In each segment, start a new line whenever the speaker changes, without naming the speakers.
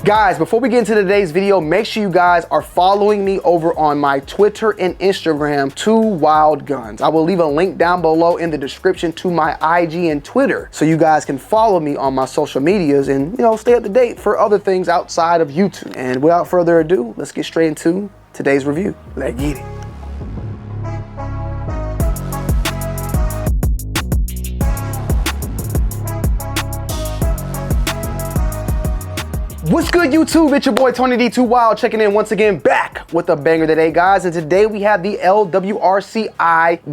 Guys, before we get into today's video, make sure you guys are following me over on my Twitter and Instagram, Two Wild Guns. I will leave a link down below in the description to my IG and Twitter so you guys can follow me on my social medias and, you know, stay up to date for other things outside of YouTube. And without further ado, let's get straight into today's review. Let's get it. What's good, YouTube? It's your boy Tony D 2 Wild checking in once again, back with a banger today, guys. And today we have the LWRC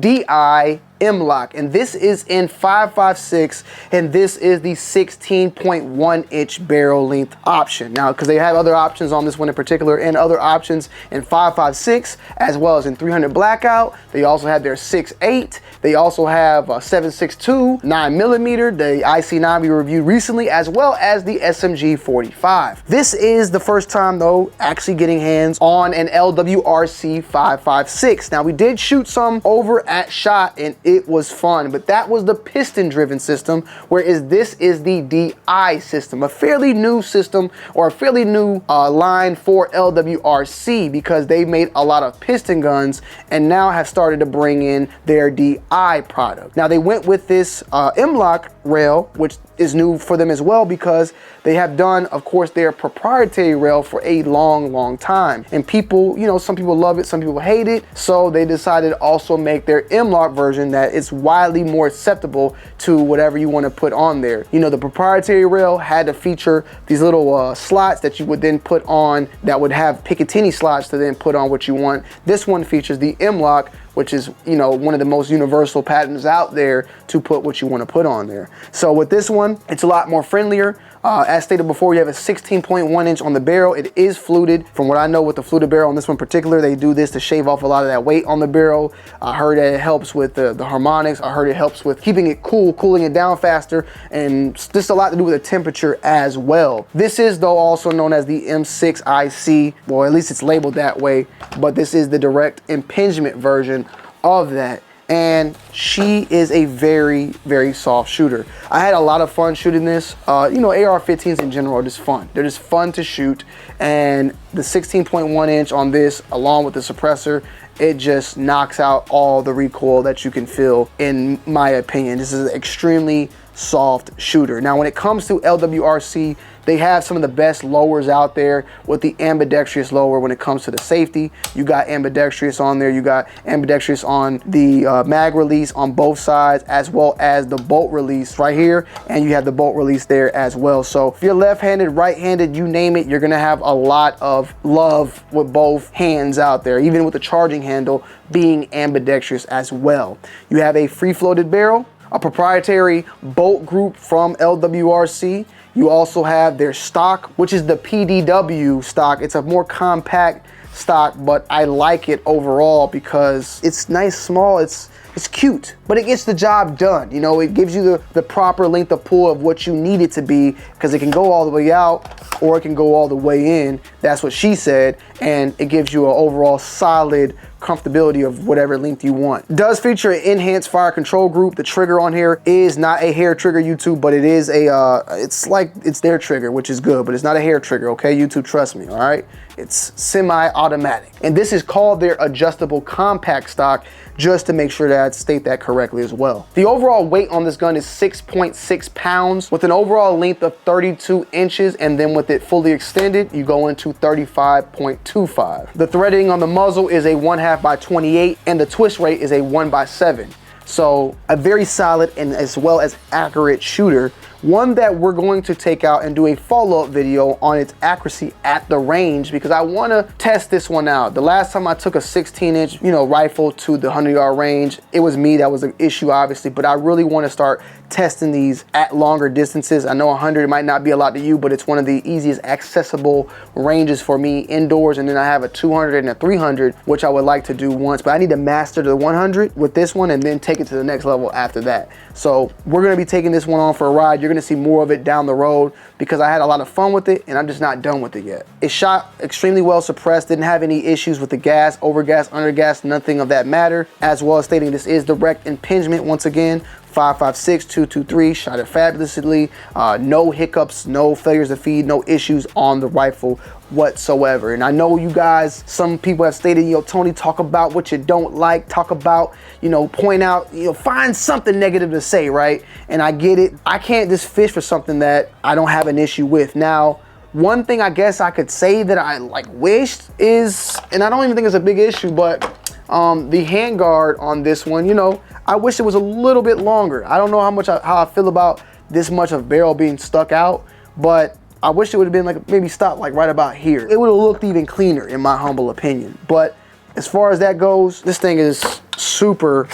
DI M-LOK, and this is in 5.56, and this is the 16.1 inch barrel length option. Now, because they have other options on this one in particular, and other options in 5.56 as well as in 300 blackout. They also have their 6.8. They also have 7.62 9mm, the IC9 we reviewed recently, as well as the SMG 45. This is the first time though actually getting hands on an LWRC 5.56. Now, we did shoot some over at SHOT and it was fun, but that was the piston driven system, whereas this is the DI system, a fairly new system, or a fairly new line for LWRC, because they made a lot of piston guns and now have started to bring in their DI product. Now, they went with this M-LOK rail, which is new for them as well, because they have done, of course, their proprietary rail for a long time. And people, you know, some people love it, some people hate it. So they decided to also make their M-LOK version that is widely more acceptable to whatever you want to put on there. You know, the proprietary rail had to feature these little slots that you would then put on, that would have Picatinny slots to then put on what you want. This one features the M-LOK, which is, you know, one of the most universal patterns out there to put what you want to put on there. So with this one, it's a lot more friendlier. As stated before, you have a 16.1 inch on the barrel. It is fluted. From what I know with the fluted barrel on this one in particular, they do this to shave off a lot of that weight on the barrel. I heard that it helps with the harmonics. I heard it helps with keeping it cool, cooling it down faster, and just a lot to do with the temperature as well. This is though also known as the M6IC. Well, at least it's labeled that way, but this is the direct impingement version of that. And she is a very soft shooter. I had a lot of fun shooting this. You know, AR15s in general are just fun. They're just fun to shoot. And the 16.1 inch on this, along with the suppressor, it just knocks out all the recoil that you can feel, in my opinion. This is an extremely soft shooter. Now, when it comes to LWRC, they have some of the best lowers out there with the ambidextrous lower. When it comes to the safety, you got ambidextrous on there, you got ambidextrous on the mag release on both sides, as well as the bolt release right here, and you have the bolt release there as well. So if you're left-handed, right-handed, you name it, you're gonna have a lot of love with both hands out there, even with the charging handle being ambidextrous as well. You have a free-floated barrel, a proprietary bolt group from LWRC. You also have their stock, which is the PDW stock. It's a more compact stock, but I like it overall because it's nice, small, it's cute, but it gets the job done. You know, it gives you the proper length of pull of what you need it to be, because it can go all the way out or it can go all the way in. That's what she said, and it gives you an overall solid comfortability of whatever length you want. It does feature an enhanced fire control group. The trigger on here is not a hair trigger, YouTube, but it is a it's their trigger, which is good, but it's not a hair trigger, okay? YouTube, trust me, all right? It's semi-automatic. And this is called their adjustable compact stock, just to make sure that I state that correctly as well. The overall weight on this gun is 6.6 pounds with an overall length of 32 inches, and then with it fully extended, you go into 35.25. The threading on the muzzle is a 1/2 by 28, and the twist rate is a 1/7. So a very solid and as well as accurate shooter. One that we're going to take out and do a follow-up video on its accuracy at the range, because I want to test this one out. The last time I took a 16-inch, you know, rifle to the 100-yard range, it was me that was an issue, obviously, but I really want to start testing these at longer distances. I know 100 might not be a lot to you, but it's one of the easiest accessible ranges for me indoors. And then I have a 200 and a 300, which I would like to do once, but I need to master the 100 with this one and then take it to the next level after that. So we're going to be taking this one on for a ride. You're going to see more of it down the road, because I had a lot of fun with it and I'm just not done with it yet. It shot extremely well suppressed, didn't have any issues with the gas, over gas, under gas, nothing of that matter. As well as stating, this is direct impingement once again 5.56, 2.23, shot it fabulously. No hiccups, no failures of feed, no issues on the rifle whatsoever. And I know you guys, some people have stated, yo, Tony, talk about what you don't like, talk about, you know, point out, you know, find something negative to say, right? And I get it. I can't just fish for something that I don't have an issue with. Now, one thing I guess I could say that I like wished is, and I don't even think it's a big issue, but the handguard on this one, you know, I wish it was a little bit longer. I don't know how I feel about this much of barrel being stuck out, but I wish it would have been like maybe stopped like right about here. It would have looked even cleaner in my humble opinion. But as far as that goes, this thing is super,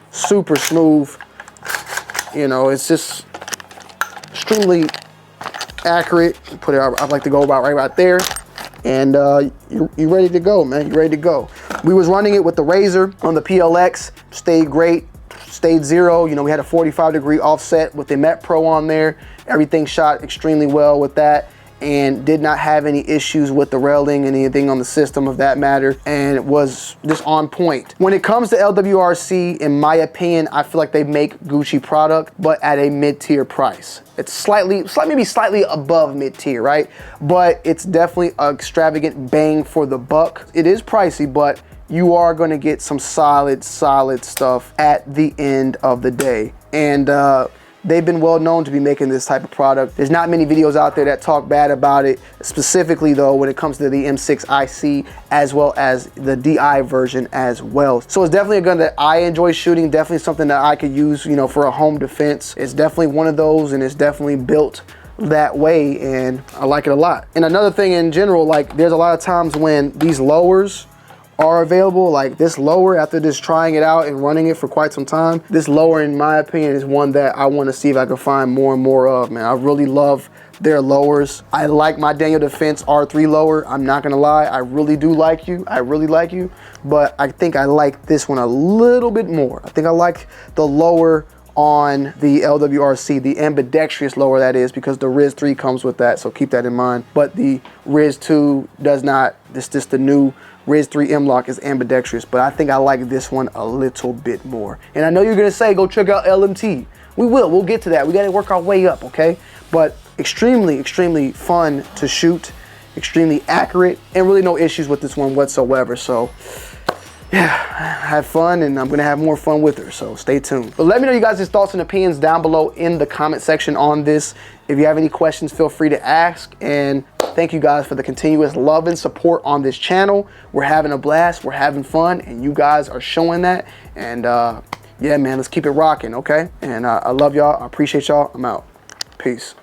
super smooth. You know, it's just extremely accurate. Put it, I'd like to go about right there. And you ready to go, man. You ready to go. We was running it with the Razor on the PLX. Stayed great, stayed zero. You know, we had a 45-degree offset with the Met Pro on there. Everything shot extremely well with that and did not have any issues with the railing, anything on the system of that matter, and it was just on point. When it comes to LWRC, in my opinion, I feel like they make Gucci product, but at a mid-tier price. It's maybe slightly above mid-tier, right? But it's definitely an extravagant bang for the buck. It is pricey, but you are gonna get some solid stuff at the end of the day. And they've been well known to be making this type of product. There's not many videos out there that talk bad about it, specifically though when it comes to the M6IC as well as the DI version as well. So it's definitely a gun that I enjoy shooting, definitely something that I could use, you know, for a home defense. It's definitely one of those, and it's definitely built that way, and I like it a lot. And another thing in general, like there's a lot of times when these lowers are available, like this lower, after just trying it out and running it for quite some time, this lower in my opinion is one that I want to see if I can find more and more of, man. I really love their lowers. I like my Daniel Defense R3 lower. I'm not gonna lie, I really do like you. I really like you, but I think I like this one a little bit more. I think I like the lower on the LWRC, the ambidextrous lower that is, because the Riz 3 comes with that, so keep that in mind. But the Riz 2 does not. This just the new Riz 3 M-LOK is ambidextrous, but I think I like this one a little bit more. And I know you're gonna say, go check out LMT. We'll get to that. We gotta work our way up, okay? But extremely fun to shoot, extremely accurate, and really no issues with this one whatsoever. So yeah, have fun, and I'm gonna have more fun with her, so stay tuned. But let me know you guys' thoughts and opinions down below in the comment section on this. If you have any questions, feel free to ask, and thank you guys for the continuous love and support on this channel. We're having a blast, we're having fun, and you guys are showing that. And yeah, man, let's keep it rocking, okay? And I love y'all, I appreciate y'all, I'm out. Peace.